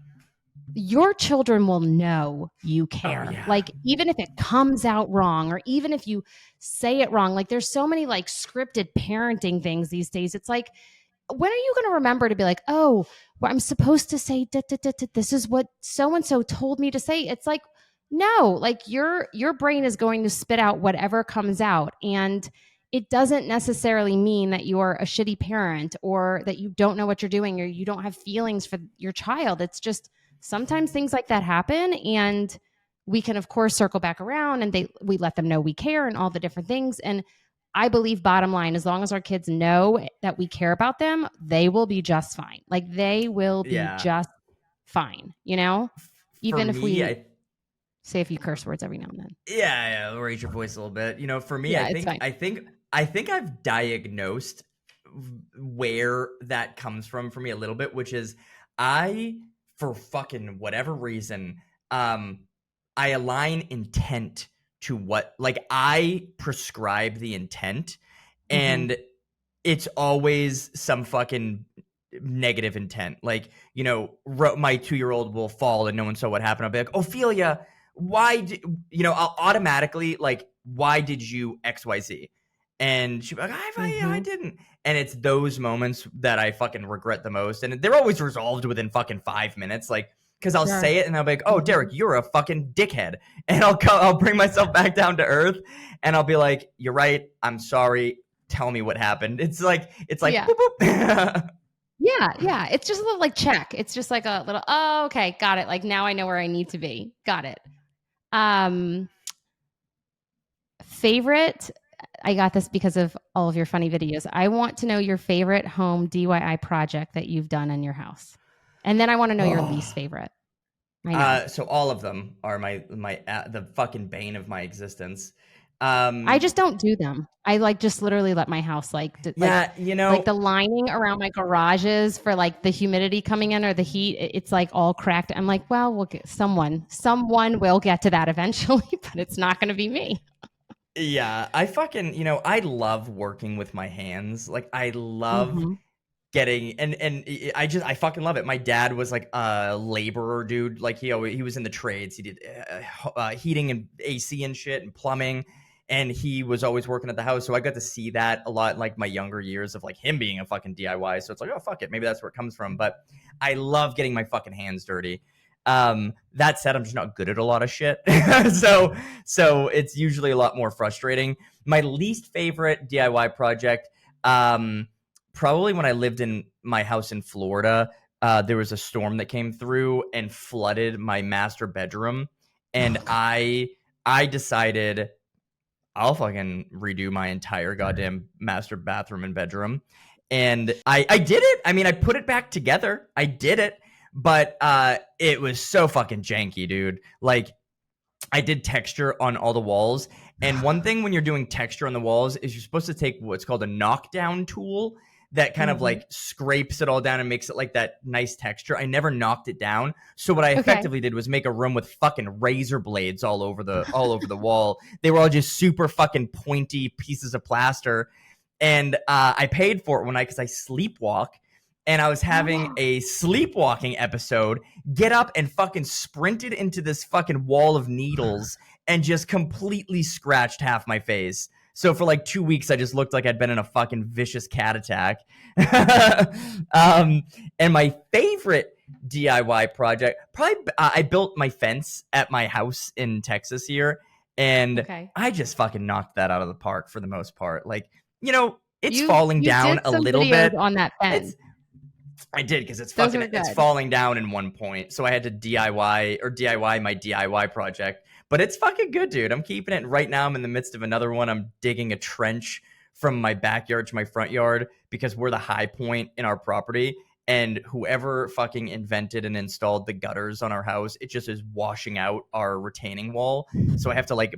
your children will know you care. Oh, yeah. Like, even if it comes out wrong, or even if you say it wrong, like there's so many like scripted parenting things these days. It's like, when are you going to remember to be like, oh, well, I'm supposed to say, this is what so-and-so told me to say. It's like, no, like your brain is going to spit out whatever comes out. And it doesn't necessarily mean that you're a shitty parent, or that you don't know what you're doing, or you don't have feelings for your child. It's just, sometimes things like that happen, and we can of course circle back around, and we let them know we care and all the different things. And I believe, bottom line, as long as our kids know that we care about them, they will be just fine. Like, they will be just fine, you know? Even if we say a few curse words every now and then. Yeah, raise your voice a little bit. You know, for me, I think I've diagnosed where that comes from for me a little bit, which is for fucking whatever reason, I align intent to what, like, I prescribe the intent, and it's always some fucking negative intent. Like, you know, my 2-year-old will fall and no one saw what happened. I'll be like, Ophelia, why did, I'll automatically like, why did you XYZ? And she'll be like, I didn't. And it's those moments that I fucking regret the most. And they're always resolved within fucking 5 minutes. Like, because I'll say it and I'll be like, oh, Derek, you're a fucking dickhead. And I'll bring myself back down to earth, and I'll be like, you're right. I'm sorry. Tell me what happened. It's like, boop, boop. Yeah. It's just a little like check. It's just like a little, oh, okay, got it. Like, now I know where I need to be. Got it. Favorite, I got this because of all of your funny videos. I want to know your favorite home DIY project that you've done in your house. And then I want to know your least favorite. So all of them are my the fucking bane of my existence. I just don't do them. I like just literally let my house like like the lining around my garages for like the humidity coming in or the heat. It's like all cracked. I'm like, well, we'll get someone will get to that eventually, but it's not going to be me. Yeah, I fucking, I love working with my hands. Like, I love getting and I fucking love it. My dad was like a laborer dude. Like he was in the trades. He did heating and AC and shit and plumbing, and he was always working at the house. So I got to see that a lot in like my younger years of like him being a fucking DIY. So it's like, oh fuck it, maybe that's where it comes from. But I love getting my fucking hands dirty. That said, I'm just not good at a lot of shit. so it's usually a lot more frustrating. My least favorite DIY project, probably when I lived in my house in Florida, there was a storm that came through and flooded my master bedroom, and I decided I'll fucking redo my entire goddamn master bathroom and bedroom. And I did it. I mean, I put it back together. I did it, but it was so fucking janky, dude. Like, I did texture on all the walls. And one thing when you're doing texture on the walls is you're supposed to take what's called a knockdown tool that kind of like scrapes it all down and makes it like that nice texture. I never knocked it down. So what I effectively did was make a room with fucking razor blades all over the wall. They were all just super fucking pointy pieces of plaster. And I paid for it because I sleepwalk. And I was having a sleepwalking episode, get up and fucking sprinted into this fucking wall of needles and just completely scratched half my face. So for like 2 weeks, I just looked like I'd been in a fucking vicious cat attack. And my favorite DIY project, probably I built my fence at my house in Texas here. And I just fucking knocked that out of the park for the most part. Like, you know, it's falling down a little bit on that fence. I did because it's falling down in one point. So I had to DIY my DIY project. But it's fucking good, dude. I'm keeping it. Right now, I'm in the midst of another one. I'm digging a trench from my backyard to my front yard because we're the high point in our property. And whoever fucking invented and installed the gutters on our house, it just is washing out our retaining wall. So I have to like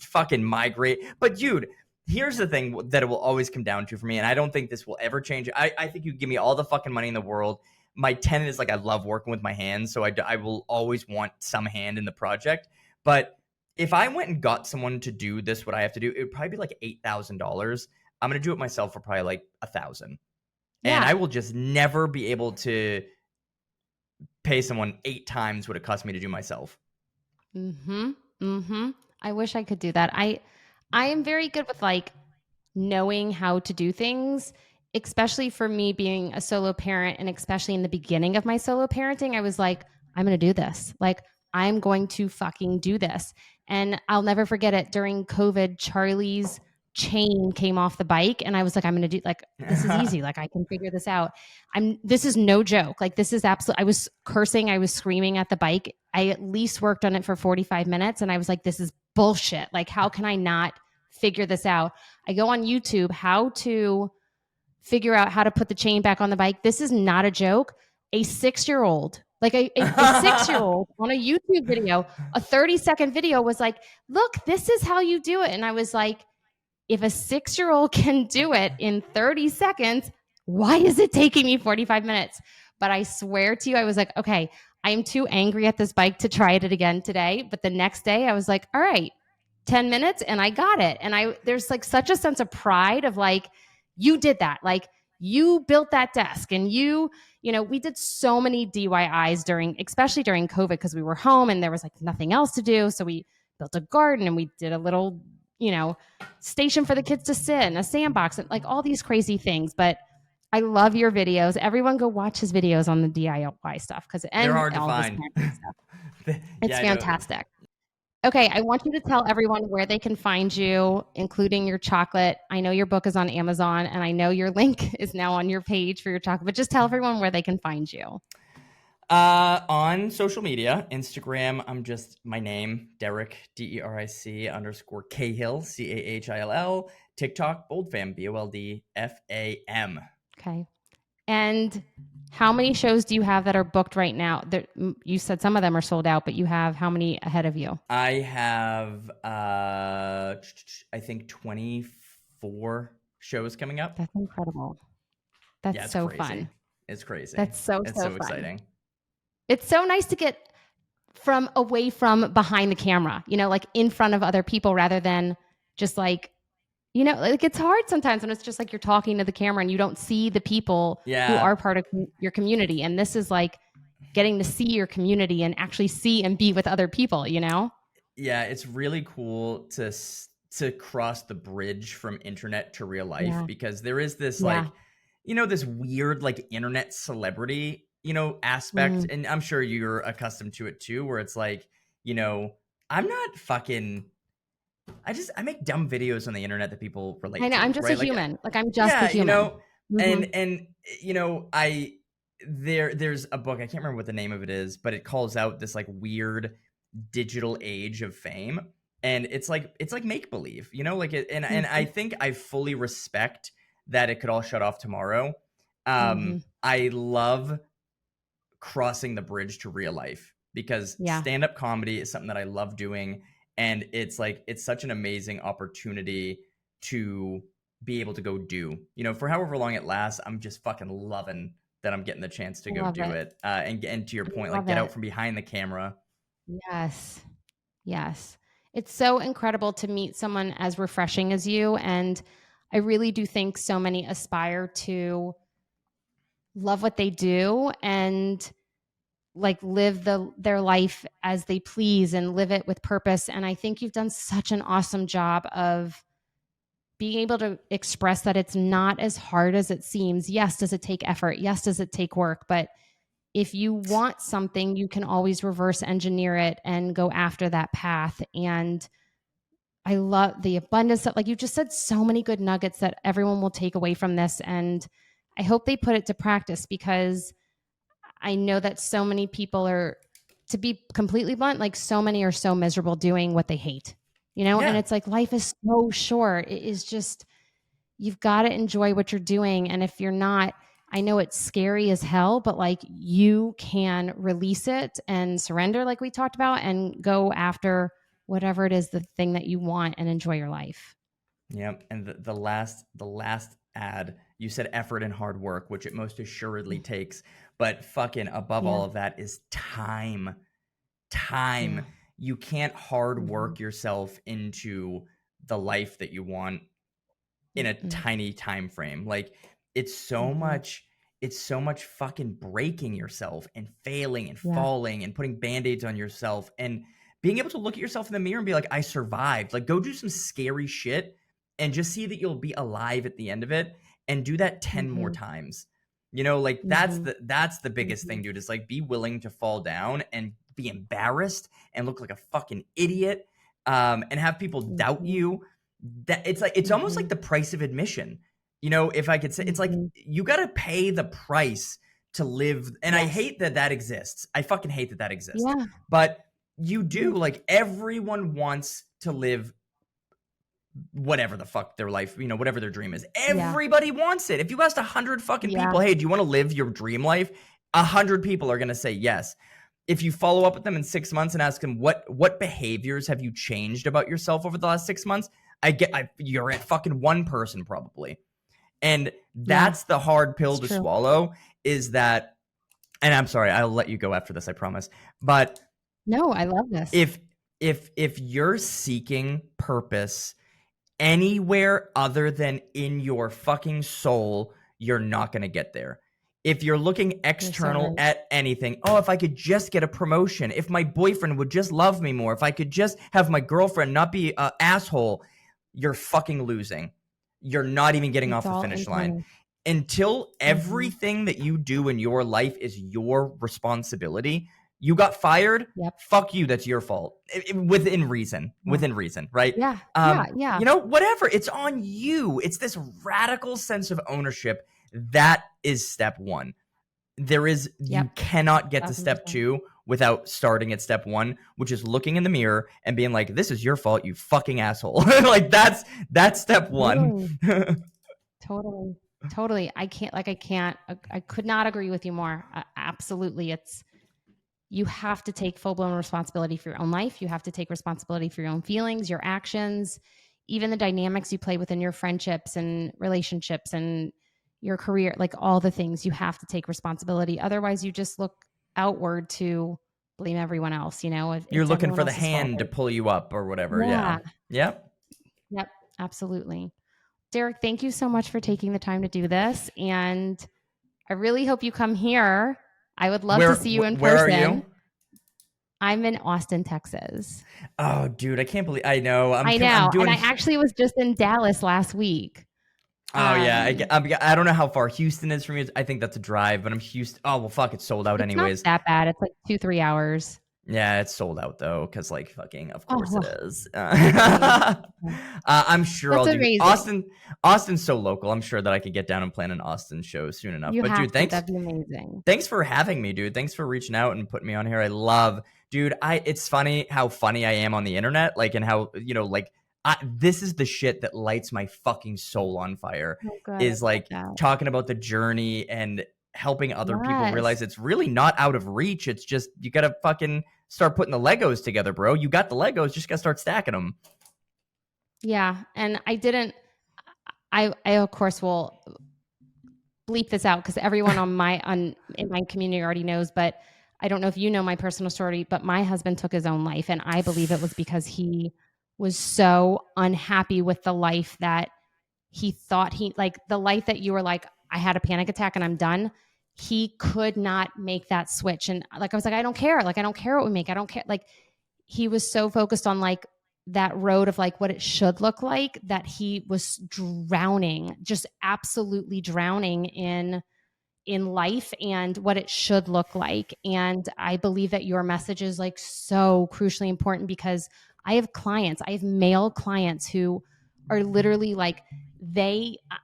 fucking migrate. But dude, here's the thing that it will always come down to for me, and I don't think this will ever change. I think you give me all the fucking money in the world. My tenet is like I love working with my hands, so I will always want some hand in the project. But if I went and got someone to do this, what I have to do, it would probably be like $8,000. I'm going to do it myself for probably like $1,000. Yeah. And I will just never be able to pay someone 8 times what it cost me to do myself. I wish I could do that. I am very good with like knowing how to do things, especially for me being a solo parent. And especially in the beginning of my solo parenting, I was like, I'm going to do this. Like, I'm going to fucking do this. And I'll never forget it. During COVID, Charlie's chain came off the bike and I was like, I'm going to do like, this is easy. Like I can figure this out. This is no joke. Like this is absolutely, I was cursing. I was screaming at the bike. I at least worked on it for 45 minutes and I was like, this is bullshit. Like, how can I not figure this out? I go on YouTube, how to figure out how to put the chain back on the bike. This is not a joke. A 6-year-old, like a 6-year-old on a YouTube video, a 30-second video was like, look, this is how you do it. And I was like, if a 6-year-old can do it in 30 seconds, why is it taking me 45 minutes? But I swear to you, I was like, okay, I'm too angry at this bike to try it again today. But the next day I was like, all right, 10 minutes and I got it. And there's like such a sense of pride of like, you did that. Like you built that desk and you know, we did so many DIYs especially during COVID because we were home and there was like nothing else to do. So we built a garden and we did a little, you know, station for the kids to sit and a sandbox and like all these crazy things. But I love your videos. Everyone go watch his videos on the DIY stuff because they're hard to find. It's fantastic. Okay, I want you to tell everyone where they can find you, including your chocolate. I know your book is on Amazon, and I know your link is now on your page for your chocolate, but just tell everyone where they can find you. On social media, Instagram, I'm just my name, Derrick, DERIC _Cahill, CAHILL. TikTok, Boldfam, BOLDFAM. Okay. And how many shows do you have that are booked right now? You said some of them are sold out, but you have how many ahead of you? I have, I think 24 shows coming up. That's incredible. That's so fun. It's crazy. That's so fun. Exciting. It's so nice to get away from behind the camera, you know, like in front of other people rather than just like You know, like, it's hard sometimes when it's just like you're talking to the camera and you don't see the people who Yeah. are part of your community. And this is like getting to see your community and actually see and be with other people, you know? Yeah, it's really cool to cross the bridge from internet to real life Yeah. because there is this Yeah. like, this weird like internet celebrity, aspect, Mm. and I'm sure you're accustomed to it too, where it's like, you know, I'm not fucking I make dumb videos on the internet that people I relate know. I'm to, just a right? Like, human. Like, I'm just a yeah, human. and Mhm. I there's a book, I can't remember what the name of it is, but it calls out this like weird digital age of fame, and it's like make believe, like it, and I Mhm. think I fully respect that it could all shut off tomorrow. Mhm. I love crossing the bridge to real life because Yeah. stand-up comedy is something that I love doing, and it's such an amazing opportunity to be able to go do, for however long it lasts. I'm just fucking loving that I'm getting the chance to go Love do it. it, and to your I point, like love get out it. from behind the camera. Yes. Yes. It's so incredible to meet someone as refreshing as you. And I really do think so many aspire to love what they do and like live their life as they please and live it with purpose. And I think you've done such an awesome job of being able to express that it's not as hard as it seems. Yes, does it take effort? Yes, does it take work? But if you want something, you can always reverse engineer it and go after that path. And I love the abundance that, like you just said, so many good nuggets that everyone will take away from this. And I hope they put it to practice because I know that so many people are, to be completely blunt, like so many are so miserable doing what they hate, you know? And Yeah. it's like life is so short. It is just, you've got to enjoy what you're doing. And if you're not, I know it's scary as hell, but like you can release it and surrender, like we talked about, and go after whatever it is, the thing that you want, and enjoy your life. Yep. And the last ad, you said effort and hard work, which it most assuredly takes. But fucking above Yeah. all of that is time. Yeah. Time. You can't hard Mm-hmm. work yourself into the life that you want in a Mm-mm. tiny time frame. Like it's so Mm-hmm. much it's so much fucking breaking yourself and failing and Yeah. falling and putting band-aids on yourself and being able to look at yourself in the mirror and be like, I survived. Like go do some scary shit and just see that you'll be alive at the end of it and do that 10 more Mm-hmm. times. Like that's Mm-hmm. the biggest Mm-hmm. thing, dude, is like be willing to fall down and be embarrassed and look like a fucking idiot, and have people doubt Mm-hmm. you. That it's almost like Mm-hmm. the price of admission. If I could say, it's like Mm-hmm. you got to pay the price to live, and I Yes. hate that exists. I fucking hate that exists. Yeah. But you Yeah. do, like everyone wants to live whatever the fuck their life, whatever their dream is. Yeah. Everybody wants it. If you asked 100 fucking Yeah. people, hey, do you want to live your dream life? 100 people are going to say yes. If you follow up with them in 6 months and ask them what behaviors have you changed about yourself over the last 6 months, you're at fucking one person probably. And Yeah. that's the hard pill It's to true. swallow, is that, and I'm sorry, I'll let you go after this, I promise. But No, I love this. if you're seeking purpose anywhere other than in your fucking soul, you're not going to get there. If you're looking You're so external right. at anything, oh, if I could just get a promotion, if my boyfriend would just love me more, if I could just have my girlfriend not be an asshole, you're fucking losing. You're not even getting It's off the all finish line. internal. Until Mhm. everything that you do in your life is your responsibility, you got fired, Yep. fuck you, that's your fault. Within reason, Yeah. right? Yeah. Yeah. Yeah. Whatever, it's on you. It's this radical sense of ownership. That is step one. You Yep. cannot get to step 1000%. two without starting at step one, which is looking in the mirror and being like, this is your fault, you fucking asshole. Like that's step one. Totally. Totally. Totally. I could not agree with you more. Absolutely. You have to take full blown responsibility for your own life. You have to take responsibility for your own feelings, your actions, even the dynamics you play within your friendships and relationships and your career, like all the things. You have to take responsibility. Otherwise, you just look outward to blame everyone else. You're It's looking everyone for the else's fault. hand to pull you up or whatever. Yeah. Yeah. Yep. Yep. Absolutely. Derrick, thank you so much for taking the time to do this. And I really hope you come here. I would love to see you in Where are you? person. I'm in Austin, Texas. Oh, dude, I can't believe I know. I I'm know. And doing. I actually was just in Dallas last week. Oh yeah, I don't know how far Houston is from you. I think that's a drive, but I'm Houston. Oh well, fuck, it's sold out It's not anyways. that bad. It's like 2-3 hours. Yeah, it's sold out though, because like fucking, of course it Oh, is. right. I'm sure That's I'll do amazing. Austin. Austin's so local. I'm sure that I could get down and plan an Austin show soon enough. You But have dude, to. thanks, That'd be amazing. thanks for having me, dude. Thanks for reaching out and putting me on here. I love, dude. It's funny how funny I am on the internet, like, and how like. This is the shit that lights my fucking soul on fire. Oh, good. I Is love like that. talking about the journey and helping other people Yes. realize it's really not out of reach. It's just you gotta fucking start putting the Legos together, bro. You got the Legos, just gotta start stacking them. Yeah. And I of course will bleep this out because everyone in my community already knows, but I don't know if you know my personal story, but my husband took his own life. And I believe it was because he was so unhappy with the life that he thought like the life that you were like, I had a panic attack and I'm done. He could not make that switch. And like, I was like, I don't care. Like, I don't care what we make. I don't care. Like, he was so focused on like that road of like what it should look like that he was drowning, just absolutely drowning in life and what it should look like. And I believe that your message is like so crucially important because I have male clients who are literally like,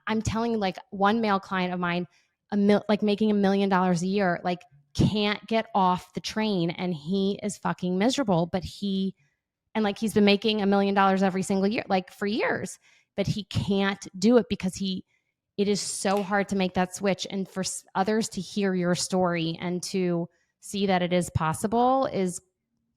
I'm telling you, like one male client of mine, like making $1 million a year, like can't get off the train and he is fucking miserable, and like he's been making $1 million every single year, like for years, but he can't do it because it is so hard to make that switch. And for others to hear your story and to see that it is possible is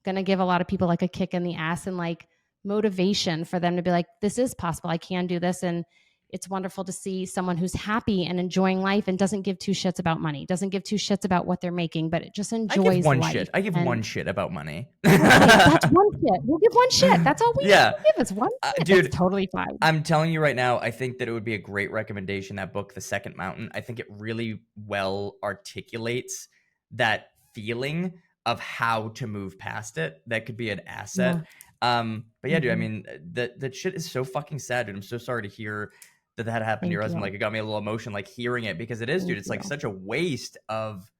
going to give a lot of people like a kick in the ass and like motivation for them to be like, this is possible. I can do this. And it's wonderful to see someone who's happy and enjoying life and doesn't give two shits about money, doesn't give two shits about what they're making, but it just enjoys life. I give one shit about money. That's one shit. We'll give one shit. That's all we Yeah. give is one shit. Dude, it's totally fine. I'm telling you right now, I think that it would be a great recommendation, that book, The Second Mountain. I think it really well articulates that feeling of how to move past it. That could be an asset. Yeah. But yeah, dude, I mean, that shit is so fucking sad, dude. I'm so sorry to hear that happened to your husband. Like, it got me a little emotion, like hearing it, because it is, dude. It's like such a waste of,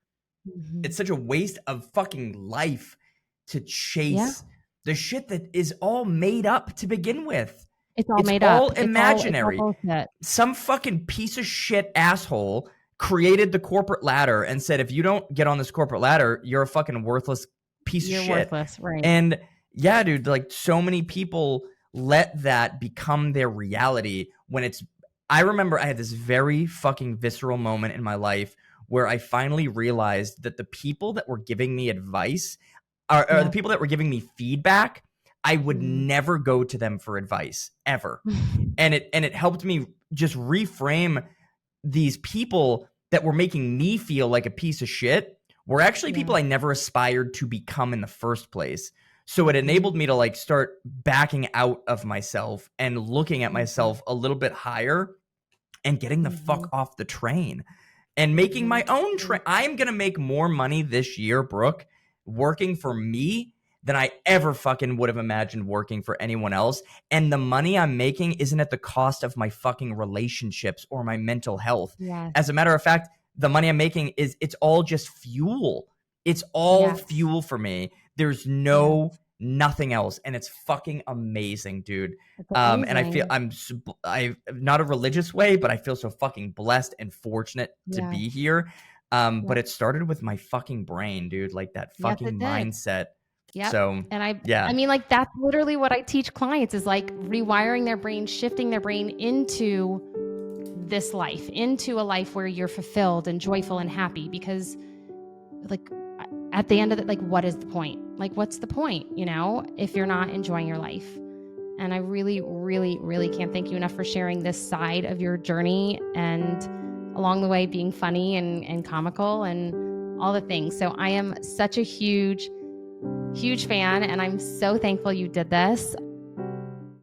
it's such a waste of fucking life to chase the shit that is all made up to begin with. It's all made up. All imaginary. It's all some fucking piece of shit asshole created the corporate ladder and said, if you don't get on this corporate ladder, you're a fucking worthless piece of shit. You're worthless, right? And yeah, dude, like so many people let that become their reality when it's, I remember I had this very fucking visceral moment in my life where I finally realized that the people that were giving me advice or the people that were giving me feedback, I would never go to them for advice ever. And it helped me just reframe these people that were making me feel like a piece of shit were actually people I never aspired to become in the first place. So it enabled me to like start backing out of myself and looking at myself a little bit higher and getting the fuck off the train and making my own train. I'm going to make more money this year, Brooke, working for me than I ever fucking would have imagined working for anyone else. And the money I'm making isn't at the cost of my fucking relationships or my mental health. Yes. As a matter of fact, the money I'm making it's all just fuel. It's all fuel for me. There's nothing else. And it's fucking amazing, dude. And I feel I'm not a religious way, but I feel so fucking blessed and fortunate to be here. But it started with my fucking brain, dude, like that fucking mindset. Yeah. So, and I mean, like, that's literally what I teach clients is like rewiring their brain, shifting their brain into this life, into a life where you're fulfilled and joyful and happy. Because like at the end of it, like, what is the point? Like, what's the point, you know, if you're not enjoying your life? And I really, really, really can't thank you enough for sharing this side of your journey and along the way being funny and comical and all the things. So I am such a huge fan, and I'm so thankful you did this.